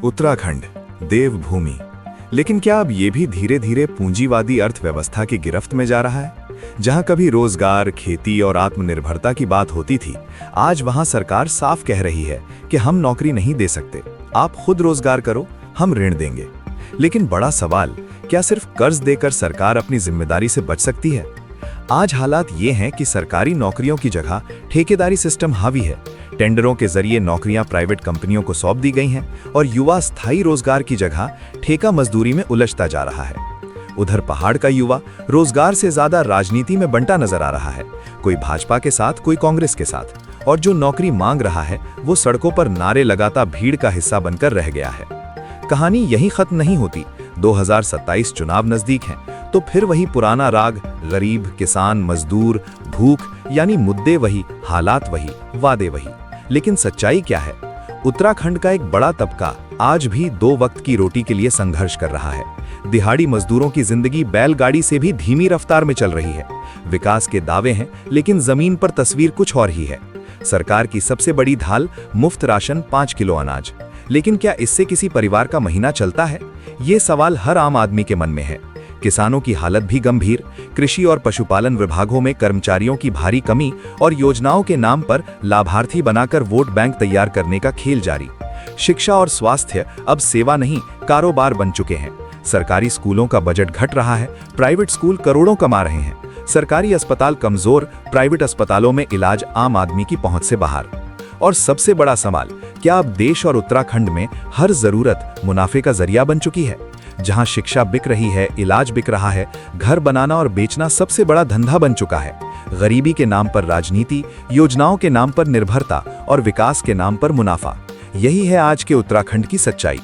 उत्तराखंड, देवभूमि। लेकिन क्या अब ये भी धीरे धीरे पूंजीवादी अर्थव्यवस्था की गिरफ्त में जा रहा है? जहां कभी रोजगार, खेती और आत्मनिर्भरता की बात होती थी, आज वहां सरकार साफ कह रही है कि हम नौकरी नहीं दे सकते, आप खुद रोजगार करो, हम ऋण देंगे। लेकिन बड़ा सवाल, क्या सिर्फ कर्ज देकर सरकार अपनी जिम्मेदारी से बच सकती है? आज हालात ये हैं कि सरकारी नौकरियों की जगह ठेकेदारी सिस्टम हावी है। टेंडरों के जरिए नौकरियां प्राइवेट कंपनियों को सौंप दी गई हैं और युवा स्थायी रोजगार की जगह ठेका मजदूरी में उलझता जा रहा है। उधर पहाड़ का युवा रोजगार से ज्यादा राजनीति में बंटा नजर आ रहा है, कोई भाजपा के साथ, कोई कांग्रेस के साथ, और जो नौकरी मांग रहा है वो सड़कों पर नारे लगाता भीड़ का हिस्सा बनकर रह गया है। कहानी यहीं खत्म नहीं होती। 2027 चुनाव नजदीक हैं, तो फिर वही पुराना राग, गरीब, किसान, मजदूर, भूख, यानी मुद्दे वही, हालात वही, वादे वही। लेकिन सच्चाई क्या है? उत्तराखंड का एक बड़ा तबका आज भी 2 वक्त की रोटी के लिए संघर्ष कर रहा है। दिहाड़ी मजदूरों की जिंदगी बैलगाड़ी से भी धीमी रफ्तार में चल रही है। विकास के दावे हैं, लेकिन जमीन पर तस्वीर कुछ और ही है। सरकार की सबसे बड़ी ढाल मुफ्त राशन, 5 किलो अनाज। लेकिन क्या इससे किसी परिवार का महीना चलता है? ये सवाल हर आम आदमी के मन में है। किसानों की हालत भी गंभीर। कृषि और पशुपालन विभागों में कर्मचारियों की भारी कमी और योजनाओं के नाम पर लाभार्थी बनाकर वोट बैंक तैयार करने का खेल जारी। शिक्षा और स्वास्थ्य अब सेवा नहीं, कारोबार बन चुके हैं। सरकारी स्कूलों का बजट घट रहा है, प्राइवेट स्कूल करोड़ों कमा रहे हैं। सरकारी अस्पताल कमजोर, प्राइवेट अस्पतालों में इलाज आम आदमी की पहुंच से बाहर। और सबसे बड़ा सवाल, क्या अब देश और उत्तराखंड में हर जरूरत मुनाफे का जरिया बन चुकी है? जहां शिक्षा बिक रही है, इलाज बिक रहा है, घर बनाना और बेचना सबसे बड़ा धंधा बन चुका है। गरीबी के नाम पर राजनीति, योजनाओं के नाम पर निर्भरता और विकास के नाम पर मुनाफा। यही है आज के उत्तराखंड की सच्चाई।